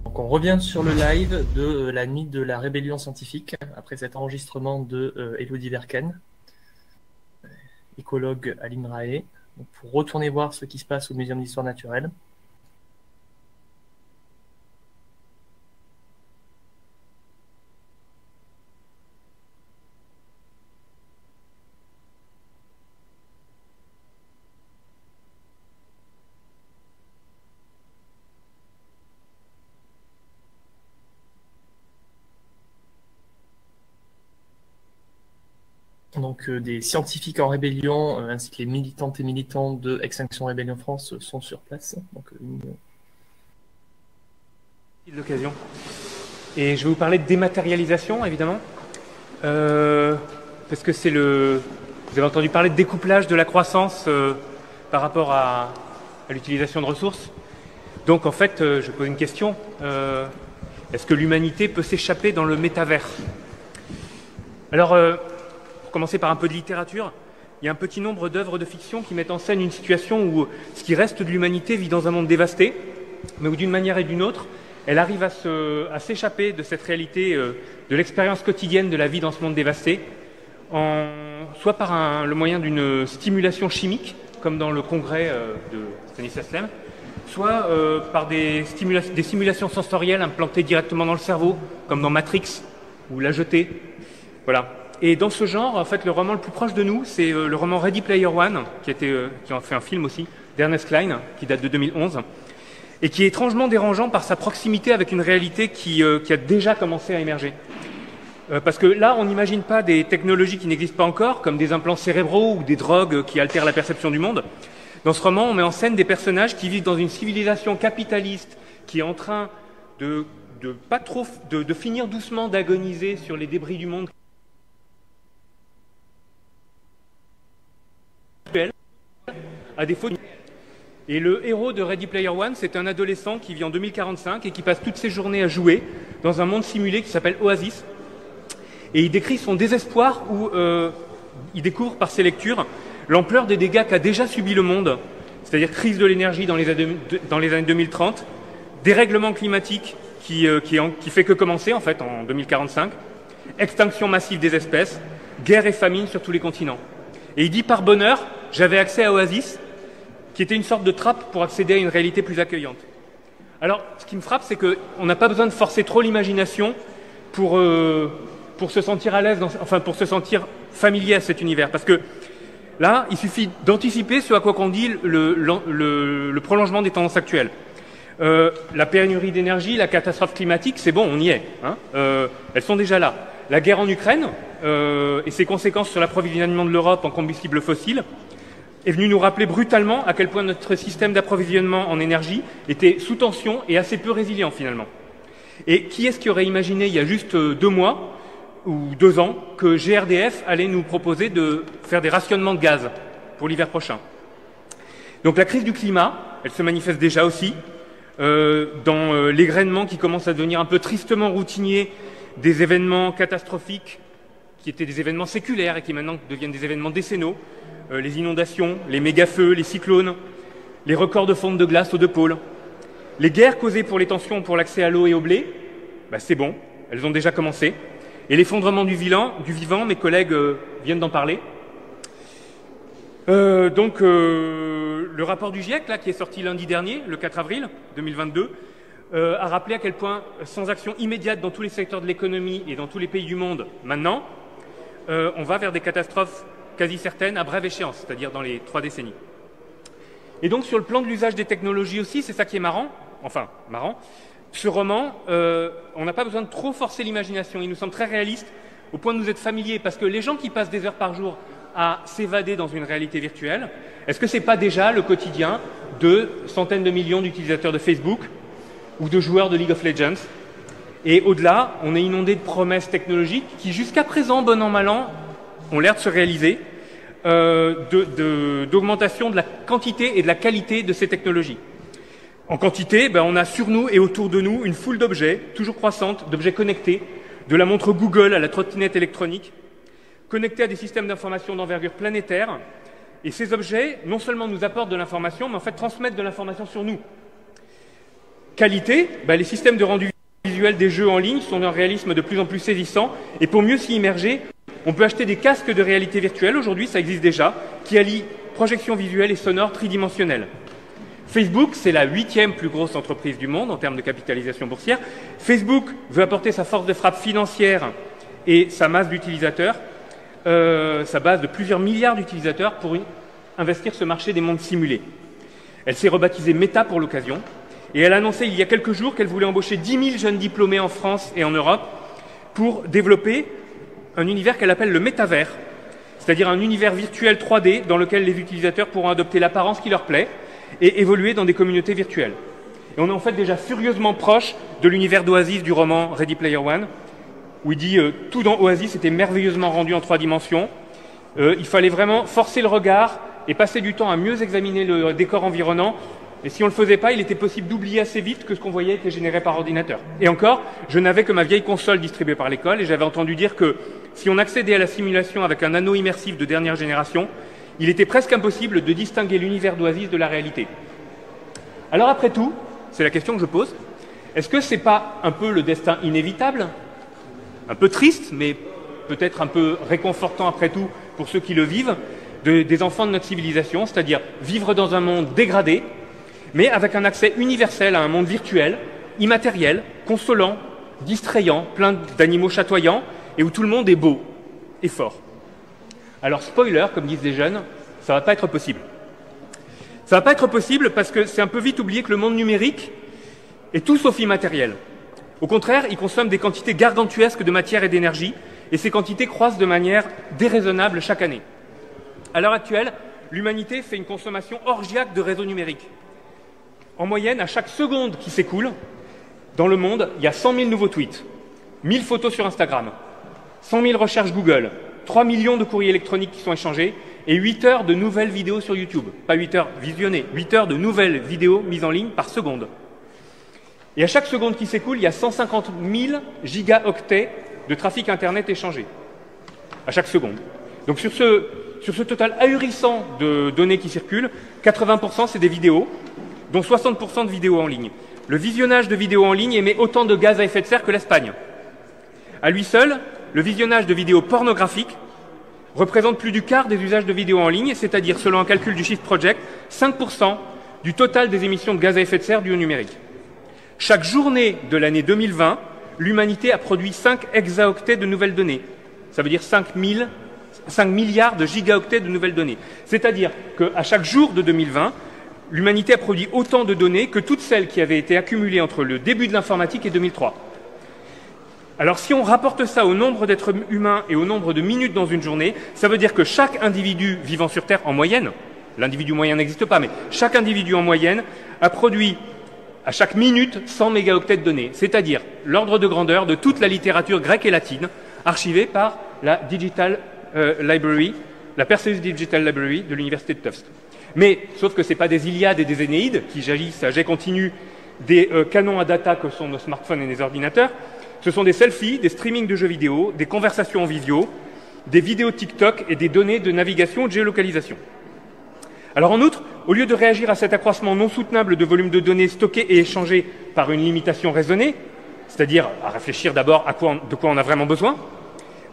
Donc on revient sur le live de la nuit de la rébellion scientifique, après cet enregistrement de Elodie Verken, écologue à l'INRAE, pour retourner voir ce qui se passe au Muséum d'Histoire Naturelle. Donc des scientifiques en rébellion ainsi que les militantes et militants de Extinction Rébellion France sont sur place. Donc, l'occasion. Et je vais vous parler de dématérialisation, évidemment, parce que c'est le... Vous avez entendu parler de découplage de la croissance par rapport à l'utilisation de ressources. Donc, en fait, je pose une question. Est-ce que l'humanité peut s'échapper dans le métavers? Alors, pour commencer par un peu de littérature, il y a un petit nombre d'œuvres de fiction qui mettent en scène une situation où ce qui reste de l'humanité vit dans un monde dévasté, mais où d'une manière et d'une autre, elle arrive à s'échapper de cette réalité, de l'expérience quotidienne de la vie dans ce monde dévasté, soit par le moyen d'une stimulation chimique, comme dans le congrès de Stanislas Lem, soit par des simulations sensorielles implantées directement dans le cerveau, comme dans Matrix ou La Jetée. Voilà. Et dans ce genre, en fait, le roman le plus proche de nous, c'est le roman Ready Player One, qui en fait un film aussi, d'Ernest Cline, qui date de 2011, et qui est étrangement dérangeant par sa proximité avec une réalité qui a déjà commencé à émerger. Parce que là, on n'imagine pas des technologies qui n'existent pas encore, comme des implants cérébraux ou des drogues qui altèrent la perception du monde. Dans ce roman, on met en scène des personnages qui vivent dans une civilisation capitaliste qui est en train de finir doucement d'agoniser sur les débris du monde à défaut. Et le héros de Ready Player One, c'est un adolescent qui vit en 2045 et qui passe toutes ses journées à jouer dans un monde simulé qui s'appelle Oasis. Et il décrit son désespoir où il découvre par ses lectures l'ampleur des dégâts qu'a déjà subi le monde, c'est-à-dire crise de l'énergie dans les années 2030, dérèglement climatique qui fait que commencer en fait en 2045, extinction massive des espèces, guerre et famine sur tous les continents. Et il dit par bonheur, j'avais accès à Oasis, qui était une sorte de trappe pour accéder à une réalité plus accueillante. Alors, ce qui me frappe, c'est qu'on n'a pas besoin de forcer trop l'imagination pour se sentir à l'aise, pour se sentir familier à cet univers. Parce que là, il suffit d'anticiper ce à quoi qu'on dit le prolongement des tendances actuelles. La pénurie d'énergie, la catastrophe climatique, c'est bon, on y est. Hein, elles sont déjà là. La guerre en Ukraine et ses conséquences sur l'approvisionnement de l'Europe en combustibles fossiles est venu nous rappeler brutalement à quel point notre système d'approvisionnement en énergie était sous tension et assez peu résilient finalement. Et qui est-ce qui aurait imaginé il y a juste 2 mois ou 2 ans que GRDF allait nous proposer de faire des rationnements de gaz pour l'hiver prochain? Donc la crise du climat, elle se manifeste déjà aussi dans l'égrainement qui commence à devenir un peu tristement routinier des événements catastrophiques qui étaient des événements séculaires et qui maintenant deviennent des événements décennaux, les inondations, les méga-feux, les cyclones, les records de fonte de glace aux 2 pôles. Les guerres causées pour les tensions pour l'accès à l'eau et au blé, c'est bon, elles ont déjà commencé. Et l'effondrement du vivant, mes collègues viennent d'en parler. Le rapport du GIEC, là, qui est sorti lundi dernier, le 4 avril 2022, a rappelé à quel point, sans action immédiate dans tous les secteurs de l'économie et dans tous les pays du monde, maintenant, on va vers des catastrophes quasi certaines à brève échéance, c'est-à-dire dans les 3 décennies. Et donc, sur le plan de l'usage des technologies aussi, c'est ça qui est marrant, ce roman, on n'a pas besoin de trop forcer l'imagination, il nous semble très réaliste, au point de nous être familiers, parce que les gens qui passent des heures par jour à s'évader dans une réalité virtuelle, est-ce que ce n'est pas déjà le quotidien de centaines de millions d'utilisateurs de Facebook ou de joueurs de League of Legends? Et au-delà, on est inondé de promesses technologiques qui, jusqu'à présent, bon an, mal an, ont l'air de se réaliser, d'augmentation de la quantité et de la qualité de ces technologies. En quantité, on a sur nous et autour de nous une foule d'objets, toujours croissante, d'objets connectés, de la montre Google à la trottinette électronique, connectés à des systèmes d'information d'envergure planétaire. Et ces objets, non seulement nous apportent de l'information, mais en fait transmettent de l'information sur nous. Qualité, les systèmes de rendu visuel des jeux en ligne sont d'un réalisme de plus en plus saisissant, et pour mieux s'y immerger, on peut acheter des casques de réalité virtuelle, aujourd'hui ça existe déjà, qui allient projection visuelle et sonore tridimensionnelle. Facebook, c'est la 8e plus grosse entreprise du monde en termes de capitalisation boursière. Facebook veut apporter sa force de frappe financière et sa masse d'utilisateurs, sa base de plusieurs milliards d'utilisateurs pour investir ce marché des mondes simulés. Elle s'est rebaptisée Meta pour l'occasion et elle a annoncé il y a quelques jours qu'elle voulait embaucher 10 000 jeunes diplômés en France et en Europe pour développer un univers qu'elle appelle le métavers, c'est-à-dire un univers virtuel 3D dans lequel les utilisateurs pourront adopter l'apparence qui leur plaît et évoluer dans des communautés virtuelles. Et on est en fait déjà furieusement proche de l'univers d'Oasis du roman Ready Player One, où il dit tout dans Oasis était merveilleusement rendu en 3 dimensions. Il fallait vraiment forcer le regard et passer du temps à mieux examiner le décor environnant. Et si on ne le faisait pas, il était possible d'oublier assez vite que ce qu'on voyait était généré par ordinateur. Et encore, je n'avais que ma vieille console distribuée par l'école et j'avais entendu dire que si on accédait à la simulation avec un anneau immersif de dernière génération, il était presque impossible de distinguer l'univers d'Oasis de la réalité. Alors après tout, c'est la question que je pose, est-ce que c'est pas un peu le destin inévitable, un peu triste, mais peut-être un peu réconfortant après tout pour ceux qui le vivent, des enfants de notre civilisation, c'est-à-dire vivre dans un monde dégradé, mais avec un accès universel à un monde virtuel, immatériel, consolant, distrayant, plein d'animaux chatoyants, et où tout le monde est beau et fort. Alors, spoiler, comme disent les jeunes, ça ne va pas être possible. Ça ne va pas être possible parce que c'est un peu vite oublié que le monde numérique est tout sauf immatériel. Au contraire, il consomme des quantités gargantuesques de matière et d'énergie, et ces quantités croissent de manière déraisonnable chaque année. À l'heure actuelle, l'humanité fait une consommation orgiaque de réseaux numériques. En moyenne, à chaque seconde qui s'écoule, dans le monde, il y a 100 000 nouveaux tweets, 1000 photos sur Instagram, 100 000 recherches Google, 3 millions de courriers électroniques qui sont échangés et 8 heures de nouvelles vidéos sur YouTube. Pas 8 heures visionnées, 8 heures de nouvelles vidéos mises en ligne par seconde. Et à chaque seconde qui s'écoule, il y a 150 000 gigaoctets de trafic Internet échangé. À chaque seconde. Donc sur ce total ahurissant de données qui circulent, 80% c'est des vidéos, dont 60% de vidéos en ligne. Le visionnage de vidéos en ligne émet autant de gaz à effet de serre que l'Espagne. À lui seul, le visionnage de vidéos pornographiques représente plus du quart des usages de vidéos en ligne, c'est-à-dire, selon un calcul du Shift Project, 5% du total des émissions de gaz à effet de serre dues au numérique. Chaque journée de l'année 2020, l'humanité a produit 5 hexaoctets de nouvelles données. Ça veut dire 5 milliards de gigaoctets de nouvelles données. C'est-à-dire qu'à chaque jour de 2020, l'humanité a produit autant de données que toutes celles qui avaient été accumulées entre le début de l'informatique et 2003. Alors si on rapporte ça au nombre d'êtres humains et au nombre de minutes dans une journée, ça veut dire que chaque individu vivant sur Terre en moyenne, l'individu moyen n'existe pas, mais chaque individu en moyenne a produit à chaque minute 100 mégaoctets de données, c'est-à-dire l'ordre de grandeur de toute la littérature grecque et latine archivée par la Digital Library, la Perseus Digital Library de l'université de Tufts. Mais, sauf que ce n'est pas des Iliades et des Énéides qui jaillissent à jet continu des canons à data que sont nos smartphones et nos ordinateurs. Ce sont des selfies, des streamings de jeux vidéo, des conversations en visio, des vidéos TikTok et des données de navigation et de géolocalisation. Alors en outre, au lieu de réagir à cet accroissement non soutenable de volume de données stockées et échangées par une limitation raisonnée, c'est-à-dire à réfléchir d'abord de quoi on a vraiment besoin,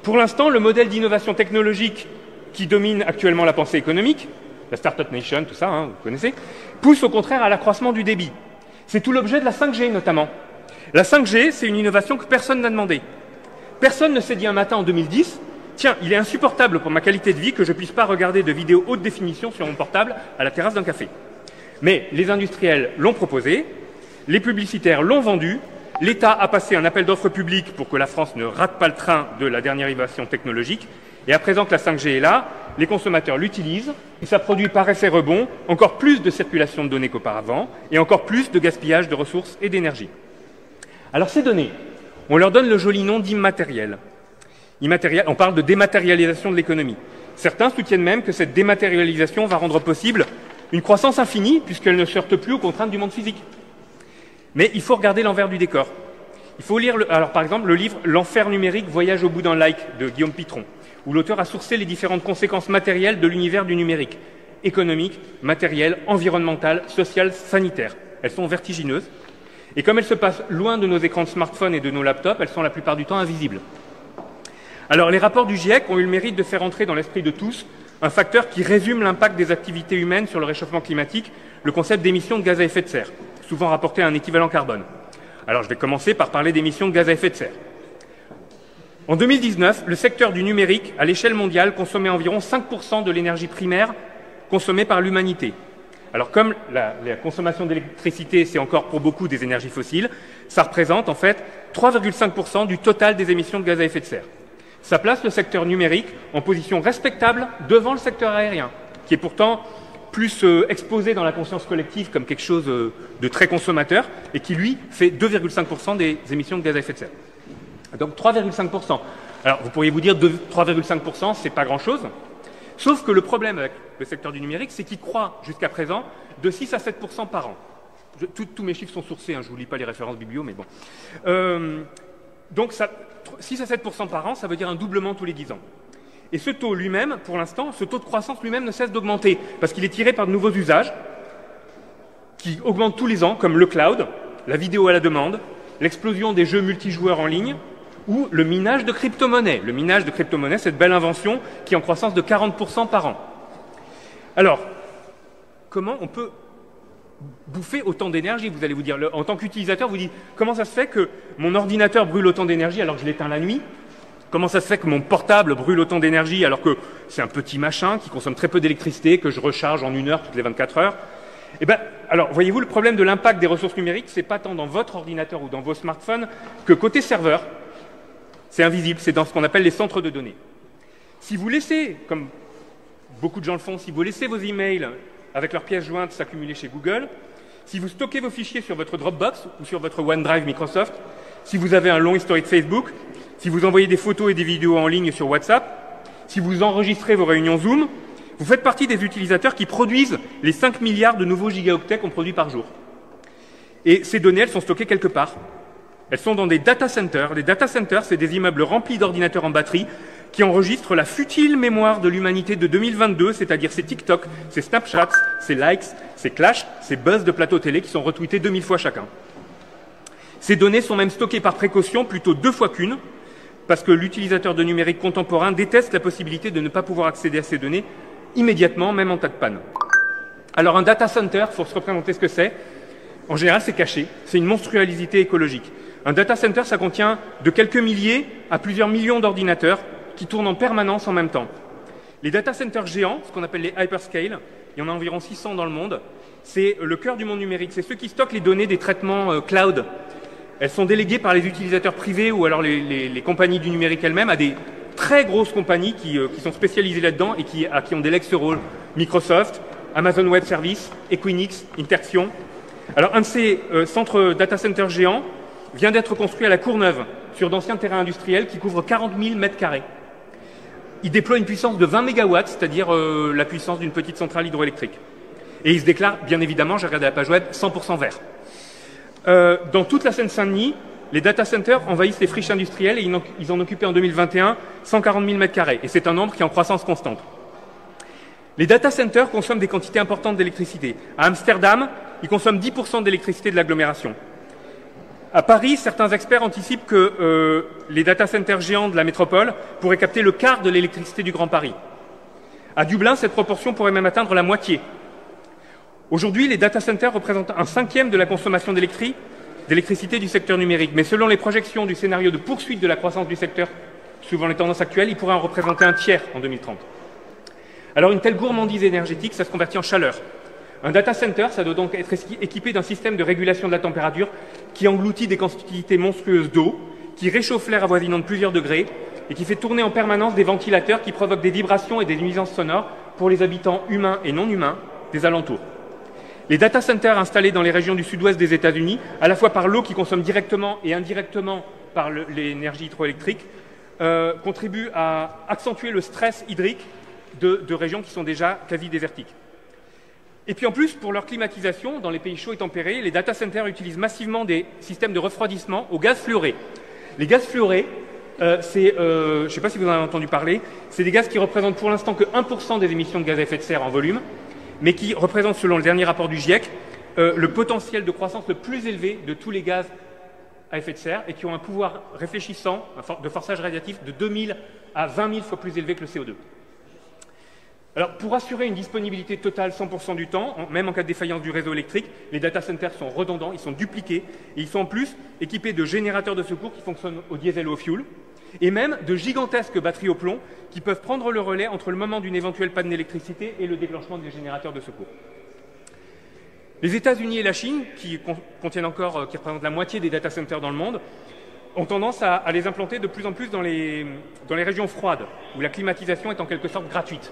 pour l'instant, le modèle d'innovation technologique qui domine actuellement la pensée économique, la Startup Nation, tout ça, vous connaissez, pousse au contraire à l'accroissement du débit. C'est tout l'objet de la 5G notamment. La 5G, c'est une innovation que personne n'a demandé. Personne ne s'est dit un matin en 2010, tiens, il est insupportable pour ma qualité de vie que je ne puisse pas regarder de vidéos haute définition sur mon portable à la terrasse d'un café. Mais les industriels l'ont proposé, les publicitaires l'ont vendu, l'État a passé un appel d'offres public pour que la France ne rate pas le train de la dernière innovation technologique, et à présent que la 5G est là, les consommateurs l'utilisent, et ça produit par effet rebond encore plus de circulation de données qu'auparavant, et encore plus de gaspillage de ressources et d'énergie. Alors ces données, on leur donne le joli nom d'immatériel. On parle de dématérialisation de l'économie. Certains soutiennent même que cette dématérialisation va rendre possible une croissance infinie puisqu'elle ne se heurte plus aux contraintes du monde physique. Mais il faut regarder l'envers du décor. Il faut lire, par exemple, le livre « L'enfer numérique, voyage au bout d'un like » de Guillaume Pitron, où l'auteur a sourcé les différentes conséquences matérielles de l'univers du numérique, économique, matériel, environnemental, social, sanitaire. Elles sont vertigineuses. Et comme elles se passent loin de nos écrans de smartphone et de nos laptops, elles sont la plupart du temps invisibles. Alors les rapports du GIEC ont eu le mérite de faire entrer dans l'esprit de tous un facteur qui résume l'impact des activités humaines sur le réchauffement climatique, le concept d'émissions de gaz à effet de serre, souvent rapporté à un équivalent carbone. Alors je vais commencer par parler d'émissions de gaz à effet de serre. En 2019, le secteur du numérique, à l'échelle mondiale, consommait environ 5% de l'énergie primaire consommée par l'humanité. Alors comme la consommation d'électricité, c'est encore pour beaucoup des énergies fossiles, ça représente en fait 3,5% du total des émissions de gaz à effet de serre. Ça place le secteur numérique en position respectable devant le secteur aérien, qui est pourtant plus exposé dans la conscience collective comme quelque chose de très consommateur et qui, lui, fait 2,5% des émissions de gaz à effet de serre. Donc 3,5%. Alors vous pourriez vous dire 3,5%, c'est pas grand-chose, sauf que le problème avec le secteur du numérique, c'est qu'il croît jusqu'à présent de 6 à 7% par an. Tous mes chiffres sont sourcés, hein, je ne vous lis pas les références biblio, mais bon. Donc 6 à 7% par an, ça veut dire un doublement tous les 10 ans. Et ce taux lui-même, pour l'instant, ce taux de croissance lui-même ne cesse d'augmenter, parce qu'il est tiré par de nouveaux usages qui augmentent tous les ans, comme le cloud, la vidéo à la demande, l'explosion des jeux multijoueurs en ligne, ou le minage de crypto-monnaies. Le minage de crypto-monnaies, cette belle invention qui est en croissance de 40% par an. Alors, comment on peut bouffer autant d'énergie? Vous allez vous dire, en tant qu'utilisateur, vous dites, comment ça se fait que mon ordinateur brûle autant d'énergie alors que je l'éteins la nuit? Comment ça se fait que mon portable brûle autant d'énergie alors que c'est un petit machin qui consomme très peu d'électricité, que je recharge en 1 heure toutes les 24 heures? Eh bien, alors, voyez-vous, le problème de l'impact des ressources numériques, c'est pas tant dans votre ordinateur ou dans vos smartphones que côté serveur. C'est invisible, c'est dans ce qu'on appelle les centres de données. Si vous laissez, comme beaucoup de gens le font, si vous laissez vos emails avec leurs pièces jointes s'accumuler chez Google, si vous stockez vos fichiers sur votre Dropbox ou sur votre OneDrive Microsoft, si vous avez un long historique Facebook, si vous envoyez des photos et des vidéos en ligne sur WhatsApp, si vous enregistrez vos réunions Zoom, vous faites partie des utilisateurs qui produisent les 5 milliards de nouveaux gigaoctets qu'on produit par jour. Et ces données, elles sont stockées quelque part. Elles sont dans des data centers. Les data centers, c'est des immeubles remplis d'ordinateurs en batterie qui enregistrent la futile mémoire de l'humanité de 2022, c'est-à-dire ces TikTok, ces Snapchats, ces likes, ces clashs, ces buzz de plateau télé qui sont retweetés 2000 fois chacun. Ces données sont même stockées par précaution, plutôt 2 fois qu'une, parce que l'utilisateur de numérique contemporain déteste la possibilité de ne pas pouvoir accéder à ces données immédiatement, même en cas de panne. Alors un data center, il faut se représenter ce que c'est. En général, c'est caché, c'est une monstruosité écologique. Un data center, ça contient de quelques milliers à plusieurs millions d'ordinateurs qui tournent en permanence en même temps. Les data centers géants, ce qu'on appelle les hyperscale, il y en a environ 600 dans le monde, c'est le cœur du monde numérique. C'est ceux qui stockent les données des traitements cloud. Elles sont déléguées par les utilisateurs privés ou alors les compagnies du numérique elles-mêmes à des très grosses compagnies qui sont spécialisées là-dedans et à qui on délègue ce rôle. Microsoft, Amazon Web Services, Equinix, Interxion. Alors un de ces centres data centers géants vient d'être construit à la Courneuve, sur d'anciens terrains industriels qui couvrent 40 000 mètres carrés. Il déploie une puissance de 20 mégawatts, c'est-à-dire la puissance d'une petite centrale hydroélectrique. Et il se déclare, bien évidemment, j'ai regardé la page web, 100% vert. Dans toute la Seine-Saint-Denis, les data centers envahissent les friches industrielles et ils en occupaient en 2021 140 000 mètres carrés. Et c'est un nombre qui est en croissance constante. Les data centers consomment des quantités importantes d'électricité. À Amsterdam, ils consomment 10% d'électricité de l'agglomération. À Paris, certains experts anticipent que les data centers géants de la métropole pourraient capter le quart de l'électricité du Grand Paris. À Dublin, cette proportion pourrait même atteindre la moitié. Aujourd'hui, les data centers représentent 1/5 de la consommation d'électricité du secteur numérique. Mais selon les projections du scénario de poursuite de la croissance du secteur, suivant les tendances actuelles, il pourrait en représenter 1/3 en 2030. Alors une telle gourmandise énergétique, ça se convertit en chaleur. Un data center, ça doit donc être équipé d'un système de régulation de la température qui engloutit des quantités monstrueuses d'eau, qui réchauffe l'air avoisinant de plusieurs degrés et qui fait tourner en permanence des ventilateurs qui provoquent des vibrations et des nuisances sonores pour les habitants humains et non humains des alentours. Les data centers installés dans les régions du sud-ouest des États-Unis, à la fois par l'eau qui consomme directement et indirectement par l'énergie hydroélectrique, contribuent à accentuer le stress hydrique de régions qui sont déjà quasi désertiques. Et puis en plus, pour leur climatisation, dans les pays chauds et tempérés, les data centers utilisent massivement des systèmes de refroidissement au gaz fluoré. Les gaz fluorés, je ne sais pas si vous en avez entendu parler, c'est des gaz qui représentent pour l'instant que 1% des émissions de gaz à effet de serre en volume, mais qui représentent, selon le dernier rapport du GIEC, le potentiel de croissance le plus élevé de tous les gaz à effet de serre et qui ont un pouvoir réfléchissant de forçage radiatif de 2000 à 20 000 fois plus élevé que le CO2. Alors, pour assurer une disponibilité totale 100% du temps, même en cas de défaillance du réseau électrique, les data centers sont redondants, ils sont dupliqués, et ils sont en plus équipés de générateurs de secours qui fonctionnent au diesel ou au fioul, et même de gigantesques batteries au plomb qui peuvent prendre le relais entre le moment d'une éventuelle panne d'électricité et le déclenchement des générateurs de secours. Les États-Unis et la Chine, qui représentent la moitié des data centers dans le monde, ont tendance à les implanter de plus en plus dans les régions froides, où la climatisation est en quelque sorte gratuite.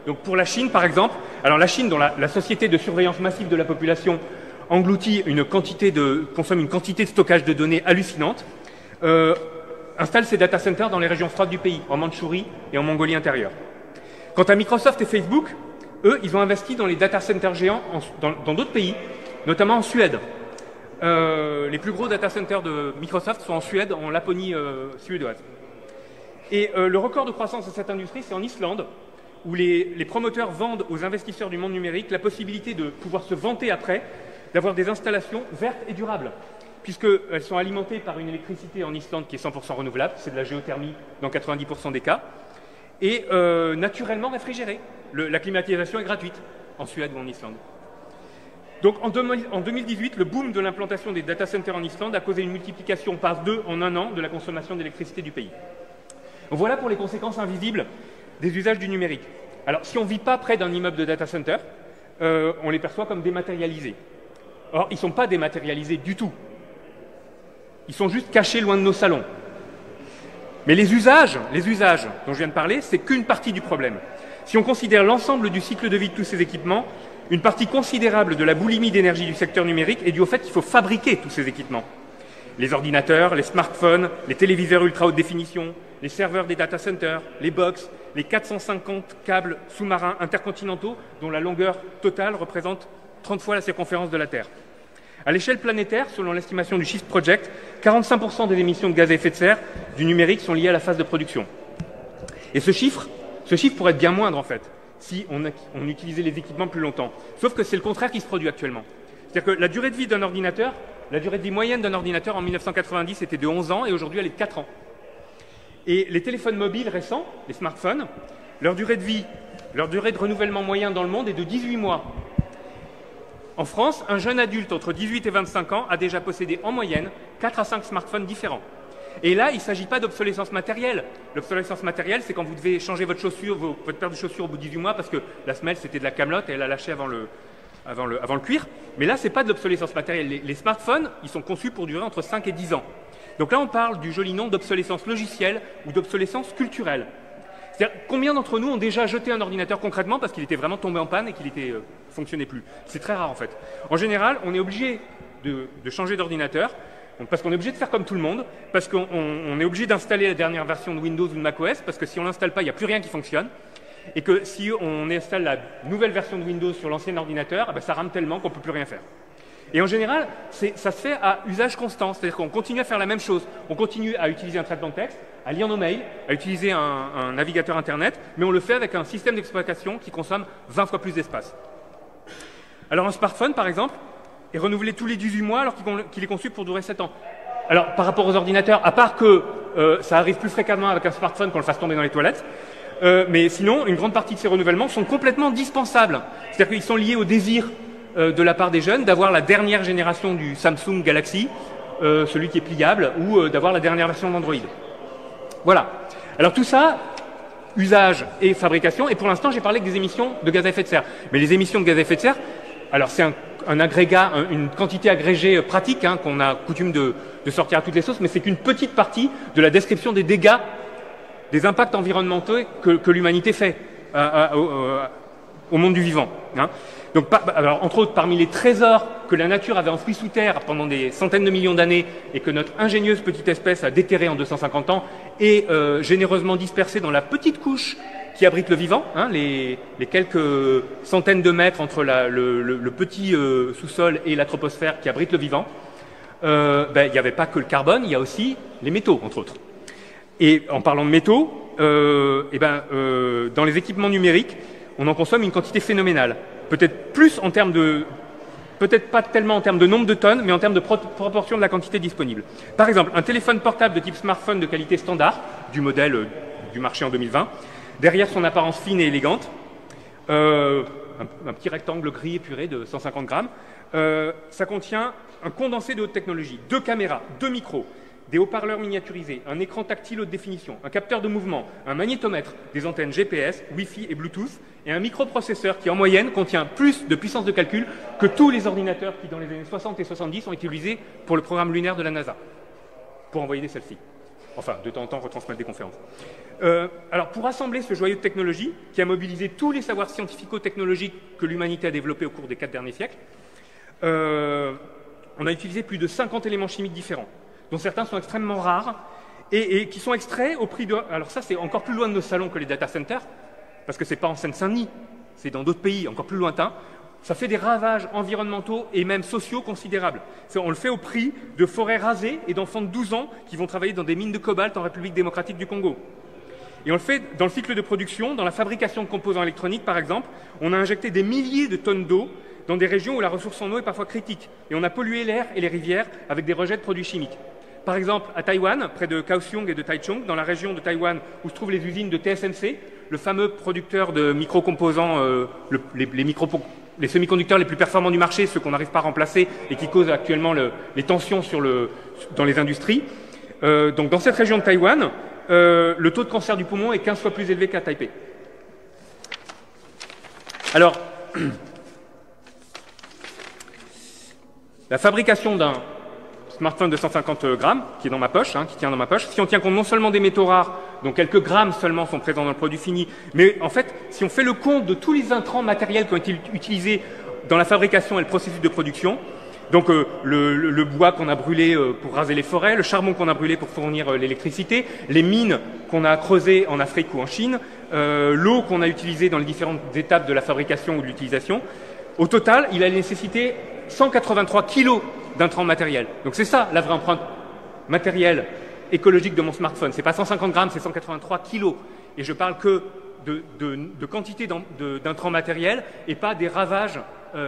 Donc pour la Chine, par exemple, alors la Chine, dont la société de surveillance massive de la population engloutit consomme une quantité de stockage de données hallucinante, installe ses data centers dans les régions froides du pays, en Mandchourie et en Mongolie intérieure. Quant à Microsoft et Facebook, eux, ils ont investi dans les data centers géants dans d'autres pays, notamment en Suède. Les plus gros data centers de Microsoft sont en Suède, en Laponie suédoise. Et le record de croissance de cette industrie, c'est en Islande, où les promoteurs vendent aux investisseurs du monde numérique la possibilité de pouvoir se vanter après d'avoir des installations vertes et durables, puisqu'elles sont alimentées par une électricité en Islande qui est 100% renouvelable, c'est de la géothermie dans 90% des cas, et naturellement réfrigérée. La climatisation est gratuite en Suède ou en Islande. Donc en 2018, le boom de l'implantation des data centers en Islande a causé une multiplication par 2 en un an de la consommation d'électricité du pays. Donc voilà pour les conséquences invisibles des usages du numérique. Alors, si on ne vit pas près d'un immeuble de data center, on les perçoit comme dématérialisés. Or, ils ne sont pas dématérialisés du tout. Ils sont juste cachés loin de nos salons. Mais les usages dont je viens de parler, c'est qu'une partie du problème. Si on considère l'ensemble du cycle de vie de tous ces équipements, une partie considérable de la boulimie d'énergie du secteur numérique est due au fait qu'il faut fabriquer tous ces équipements. Les ordinateurs, les smartphones, les téléviseurs ultra haute définition, les serveurs des data centers, les box, les 450 câbles sous-marins intercontinentaux dont la longueur totale représente 30 fois la circonférence de la Terre. À l'échelle planétaire, selon l'estimation du Shift Project, 45% des émissions de gaz à effet de serre du numérique sont liées à la phase de production. Et ce chiffre pourrait être bien moindre en fait, si on utilisait les équipements plus longtemps. Sauf que c'est le contraire qui se produit actuellement. C'est-à-dire que la durée de vie d'un ordinateur, la durée de vie moyenne d'un ordinateur en 1990 était de 11 ans et aujourd'hui elle est de 4 ans. Et les téléphones mobiles récents, les smartphones, leur durée de renouvellement moyen dans le monde est de 18 mois. En France, un jeune adulte entre 18 et 25 ans a déjà possédé en moyenne 4 à 5 smartphones différents. Et là, il ne s'agit pas d'obsolescence matérielle. L'obsolescence matérielle, c'est quand vous devez changer votre paire de chaussures au bout de 18 mois parce que la semelle, c'était de la camelote et elle a lâché avant le cuir. Mais là, ce n'est pas de l'obsolescence matérielle. Les smartphones, ils sont conçus pour durer entre 5 et 10 ans. Donc là, on parle du joli nom d'obsolescence logicielle ou d'obsolescence culturelle. C'est-à-dire, combien d'entre nous ont déjà jeté un ordinateur concrètement parce qu'il était vraiment tombé en panne et qu'il ne fonctionnait plus? C'est très rare en fait. En général, on est obligé de changer d'ordinateur parce qu'on est obligé de faire comme tout le monde, parce qu'on est obligé d'installer la dernière version de Windows ou de macOS, parce que si on ne l'installe pas, il n'y a plus rien qui fonctionne. Et que si on installe la nouvelle version de Windows sur l'ancien ordinateur, ça rame tellement qu'on ne peut plus rien faire. Et en général, ça se fait à usage constant, c'est-à-dire qu'on continue à faire la même chose. On continue à utiliser un traitement de texte, à lire nos mails, à utiliser un navigateur Internet, mais on le fait avec un système d'exploitation qui consomme 20 fois plus d'espace. Alors un smartphone, par exemple, est renouvelé tous les 18 mois alors qu'il est conçu pour durer 7 ans. Alors, par rapport aux ordinateurs, à part que ça arrive plus fréquemment avec un smartphone qu'on le fasse tomber dans les toilettes, mais sinon, une grande partie de ces renouvellements sont complètement dispensables. C'est-à-dire qu'ils sont liés au désir de la part des jeunes d'avoir la dernière génération du Samsung Galaxy, celui qui est pliable, ou d'avoir la dernière version d'Android. Voilà. Alors tout ça, usage et fabrication, et pour l'instant j'ai parlé que des émissions de gaz à effet de serre. Mais les émissions de gaz à effet de serre, alors c'est un agrégat, une quantité agrégée pratique qu'on a coutume de sortir à toutes les sauces, mais c'est qu'une petite partie de la description des dégâts, des impacts environnementaux que l'humanité fait au monde du vivant. Donc, alors, entre autres, parmi les trésors que la nature avait enfouis sous terre pendant des centaines de millions d'années et que notre ingénieuse petite espèce a déterré en 250 ans et généreusement dispersé dans la petite couche qui abrite le vivant, les quelques centaines de mètres entre le petit sous-sol et la troposphère qui abrite le vivant, il n'y avait pas que le carbone, il y a aussi les métaux, entre autres. Et en parlant de métaux, dans les équipements numériques, on en consomme une quantité phénoménale. Peut-être plus en termes de Peut-être pas tellement en termes de nombre de tonnes, mais en termes de proportion de la quantité disponible. Par exemple, un téléphone portable de type smartphone de qualité standard, du modèle du marché en 2020, derrière son apparence fine et élégante, un petit rectangle gris épuré de 150 grammes, ça contient un condensé de haute technologie, 2 caméras, 2 micros, des haut-parleurs miniaturisés, un écran tactile haute définition, un capteur de mouvement, un magnétomètre, des antennes GPS, Wi-Fi et Bluetooth, et un microprocesseur qui, en moyenne, contient plus de puissance de calcul que tous les ordinateurs qui, dans les années 60 et 70, ont été utilisés pour le programme lunaire de la NASA, pour envoyer des selfies. Enfin, de temps en temps, retransmettre des conférences. Alors, pour assembler ce joyau de technologie, qui a mobilisé tous les savoirs scientifico-technologiques que l'humanité a développés au cours des 4 derniers siècles, on a utilisé plus de 50 éléments chimiques différents, dont certains sont extrêmement rares et qui sont extraits au prix de... Alors ça, c'est encore plus loin de nos salons que les data centers, parce que ce n'est pas en Seine-Saint-Denis, c'est dans d'autres pays encore plus lointains. Ça fait des ravages environnementaux et même sociaux considérables. On le fait au prix de forêts rasées et d'enfants de 12 ans qui vont travailler dans des mines de cobalt en République démocratique du Congo. Et on le fait dans le cycle de production, dans la fabrication de composants électroniques par exemple. On a injecté des milliers de tonnes d'eau dans des régions où la ressource en eau est parfois critique. Et on a pollué l'air et les rivières avec des rejets de produits chimiques. Par exemple, à Taïwan, près de Kaohsiung et de Taichung, dans la région de Taïwan où se trouvent les usines de TSMC, le fameux producteur de microcomposants, les semi-conducteurs les plus performants du marché, ceux qu'on n'arrive pas à remplacer et qui causent actuellement les tensions dans les industries. Donc dans cette région de Taïwan, le taux de cancer du poumon est 15 fois plus élevé qu'à Taipei. Alors, la fabrication d'un smartphone de 150 grammes, qui est dans ma poche, qui tient dans ma poche, si on tient compte non seulement des métaux rares, dont quelques grammes seulement sont présents dans le produit fini, mais en fait, si on fait le compte de tous les intrants matériels qui ont été utilisés dans la fabrication et le processus de production, donc le bois qu'on a brûlé pour raser les forêts, le charbon qu'on a brûlé pour fournir l'électricité, les mines qu'on a creusées en Afrique ou en Chine, l'eau qu'on a utilisée dans les différentes étapes de la fabrication ou de l'utilisation, au total, il a nécessité 183 kilos d'intrants matériels. Donc c'est ça la vraie empreinte matérielle écologique de mon smartphone. C'est pas 150 grammes, c'est 183 kilos. Et je parle que de quantité d'intrants matériels et pas des ravages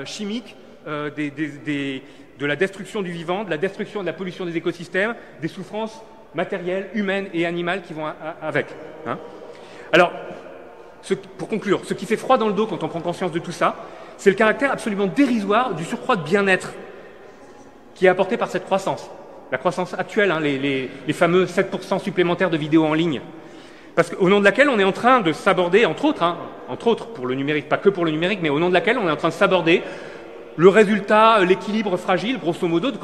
chimiques, de la destruction du vivant, de la destruction de la pollution des écosystèmes, des souffrances matérielles, humaines et animales qui vont avec. Alors, pour conclure, ce qui fait froid dans le dos quand on prend conscience de tout ça, c'est le caractère absolument dérisoire du surcroît de bien-être qui est apporté par cette croissance. La croissance actuelle, les fameux 7% supplémentaires de vidéos en ligne. Parce qu'au nom de laquelle on est en train de s'aborder, entre autres pour le numérique, pas que pour le numérique, mais au nom de laquelle on est en train de s'aborder le résultat, l'équilibre fragile, grosso modo, de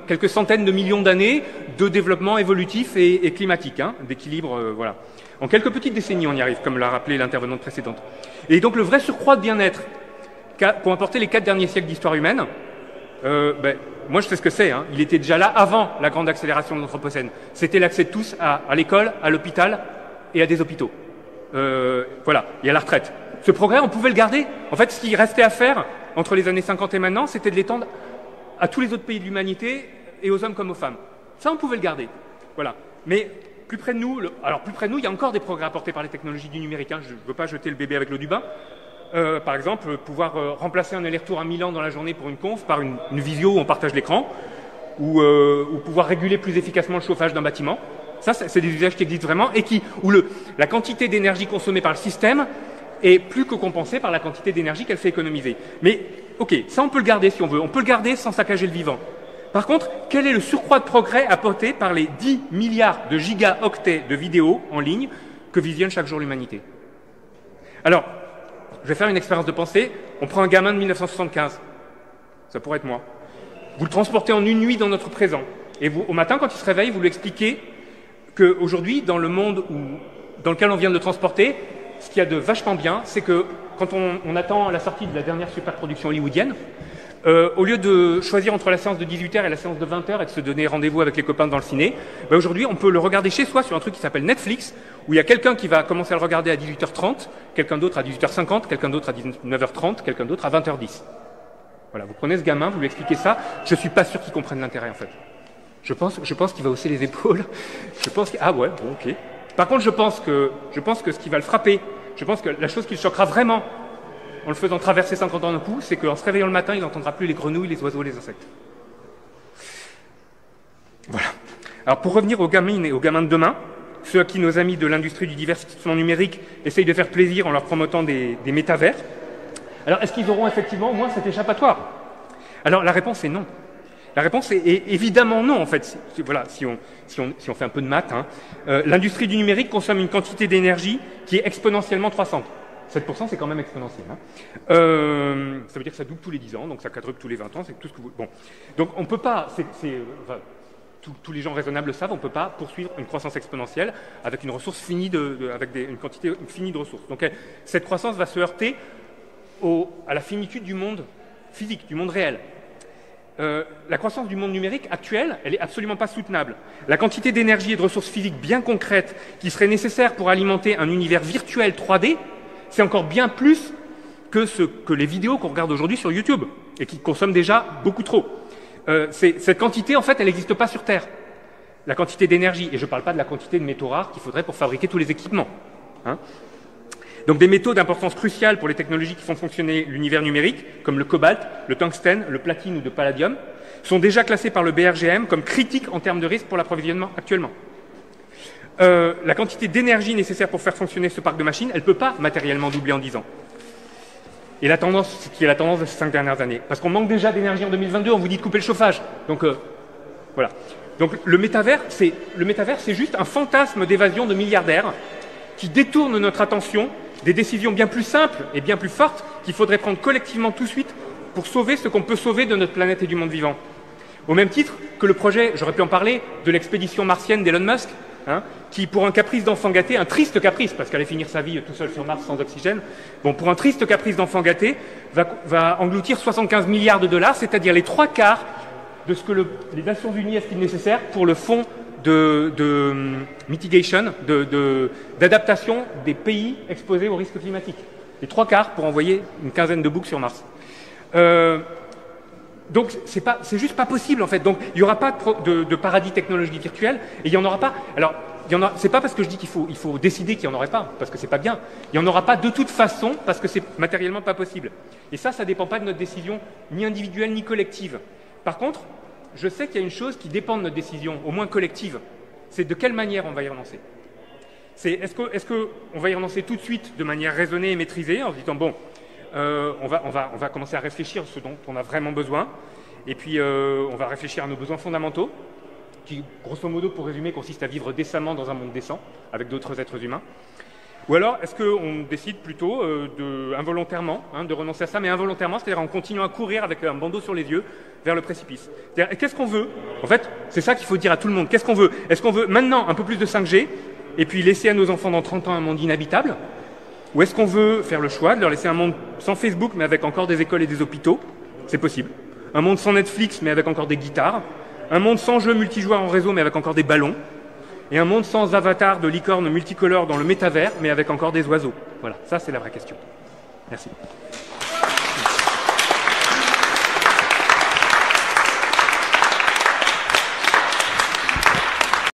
quelques centaines de millions d'années de développement évolutif et climatique, d'équilibre, voilà. En quelques petites décennies, on y arrive, comme l'a rappelé l'intervenante précédente. Et donc le vrai surcroît de bien-être qu'ont apporté les 4 derniers siècles d'histoire humaine, moi je sais ce que c'est, il était déjà là avant la grande accélération de l'Anthropocène. C'était l'accès de tous à l'école, à l'hôpital et à des hôpitaux. Voilà, et à la retraite. Ce progrès, on pouvait le garder. En fait, ce qui restait à faire entre les années 50 et maintenant, c'était de l'étendre à tous les autres pays de l'humanité et aux hommes comme aux femmes. Ça, on pouvait le garder. Voilà. Mais plus près de nous, il y a encore des progrès apportés par les technologies du numérique. Je ne veux pas jeter le bébé avec l'eau du bain. Par exemple, pouvoir remplacer un aller-retour à Milan dans la journée pour une conf par une visio où on partage l'écran, ou pouvoir réguler plus efficacement le chauffage d'un bâtiment. Ça, c'est des usages qui existent vraiment et où la quantité d'énergie consommée par le système est plus que compensée par la quantité d'énergie qu'elle fait économiser. Mais, ok, ça on peut le garder si on veut. On peut le garder sans saccager le vivant. Par contre, quel est le surcroît de progrès apporté par les 10 milliards de gigaoctets de vidéos en ligne que visionne chaque jour l'humanité? Alors, je vais faire une expérience de pensée. On prend un gamin de 1975. Ça pourrait être moi. Vous le transportez en une nuit dans notre présent. Et au matin, quand il se réveille, vous lui expliquez qu'aujourd'hui, dans le monde dans lequel on vient de le transporter, ce qu'il y a de vachement bien, c'est que quand on attend la sortie de la dernière superproduction hollywoodienne, au lieu de choisir entre la séance de 18h et la séance de 20h et de se donner rendez-vous avec les copains dans le ciné, aujourd'hui, on peut le regarder chez soi sur un truc qui s'appelle Netflix, où il y a quelqu'un qui va commencer à le regarder à 18h30, quelqu'un d'autre à 18h50, quelqu'un d'autre à 19h30, quelqu'un d'autre à 20h10. Voilà, vous prenez ce gamin, vous lui expliquez ça, je suis pas sûr qu'il comprenne l'intérêt en fait. Je pense qu'il va hausser les épaules. Ah ouais, bon, ok. Par contre, je pense que ce qui va le frapper, je pense que la chose qui le choquera vraiment, en le faisant traverser 50 ans d'un coup, c'est qu'en se réveillant le matin, il n'entendra plus les grenouilles, les oiseaux, les insectes. Voilà. Alors pour revenir aux gamines et aux gamins de demain, ceux à qui nos amis de l'industrie du divertissement numérique essayent de faire plaisir en leur promotant des métavers, alors est-ce qu'ils auront effectivement au moins cet échappatoire? Alors la réponse est non. La réponse est évidemment non, en fait. Voilà, si on fait un peu de maths, hein. L'industrie du numérique consomme une quantité d'énergie qui est exponentiellement croissante. 7%, c'est quand même exponentiel. Hein. Ça veut dire que ça double tous les 10 ans, donc ça quadruple tous les 20 ans, c'est tout ce que vous... Bon. Donc on ne peut pas... Enfin, tous les gens raisonnables le savent, on ne peut pas poursuivre une croissance exponentielle avec une ressource finie, une quantité finie de ressources. Donc cette croissance va se heurter à la finitude du monde physique, du monde réel. La croissance du monde numérique actuelle, elle n'est absolument pas soutenable. La quantité d'énergie et de ressources physiques bien concrètes qui seraient nécessaires pour alimenter un univers virtuel 3D, c'est encore bien plus que les vidéos qu'on regarde aujourd'hui sur YouTube et qui consomment déjà beaucoup trop. Cette quantité, en fait, elle n'existe pas sur Terre. La quantité d'énergie, et je ne parle pas de la quantité de métaux rares qu'il faudrait pour fabriquer tous les équipements. Hein. Donc des métaux d'importance cruciale pour les technologies qui font fonctionner l'univers numérique, comme le cobalt, le tungstène, le platine ou le palladium, sont déjà classés par le BRGM comme critiques en termes de risque pour l'approvisionnement actuellement. La quantité d'énergie nécessaire pour faire fonctionner ce parc de machines, elle ne peut pas matériellement doubler en 10 ans. Et la tendance, qui est la tendance de ces 5 dernières années. Parce qu'on manque déjà d'énergie en 2022, on vous dit de couper le chauffage. Donc voilà. Donc le métavers, c'est juste un fantasme d'évasion de milliardaires qui détourne notre attention des décisions bien plus simples et bien plus fortes qu'il faudrait prendre collectivement tout de suite pour sauver ce qu'on peut sauver de notre planète et du monde vivant. Au même titre que le projet, j'aurais pu en parler, de l'expédition martienne d'Elon Musk, hein, qui, pour un caprice d'enfant gâté, un triste caprice, parce qu'elle allait finir sa vie tout seul sur Mars sans oxygène, bon, pour un triste caprice d'enfant gâté, va engloutir 75 milliards de dollars, c'est-à-dire les 3/4 de ce que les Nations Unies estiment nécessaire pour le fonds de mitigation, d'adaptation des pays exposés aux risques climatiques. Les 3/4 pour envoyer une quinzaine de boucs sur Mars. Donc c'est juste pas possible en fait. Donc il n'y aura pas de paradis technologique virtuel et il n'y en aura pas. Alors c'est pas parce que je dis qu'il faut décider qu'il n'y en aurait pas, parce que c'est pas bien. Il n'y en aura pas de toute façon parce que c'est matériellement pas possible. Et ça dépend pas de notre décision ni individuelle ni collective. Par contre, je sais qu'il y a une chose qui dépend de notre décision, au moins collective. C'est de quelle manière on va y renoncer. Est-ce qu'on va y renoncer tout de suite de manière raisonnée et maîtrisée en se disant bon, on va commencer à réfléchir à ce dont on a vraiment besoin, et puis on va réfléchir à nos besoins fondamentaux, qui, grosso modo, pour résumer, consistent à vivre décemment dans un monde décent, avec d'autres êtres humains. Ou alors, est-ce qu'on décide plutôt involontairement de renoncer à ça, mais involontairement, c'est-à-dire en continuant à courir avec un bandeau sur les yeux vers le précipice. Qu'est-ce qu'on veut? En fait, c'est ça qu'il faut dire à tout le monde. Qu'est-ce qu'on veut? Est-ce qu'on veut maintenant un peu plus de 5G, et puis laisser à nos enfants dans 30 ans un monde inhabitable? Ou est-ce qu'on veut faire le choix de leur laisser un monde sans Facebook, mais avec encore des écoles et des hôpitaux? C'est possible. Un monde sans Netflix, mais avec encore des guitares. Un monde sans jeux multijoueurs en réseau, mais avec encore des ballons. Et un monde sans avatar de licorne multicolore dans le métavers, mais avec encore des oiseaux. Voilà, ça c'est la vraie question. Merci.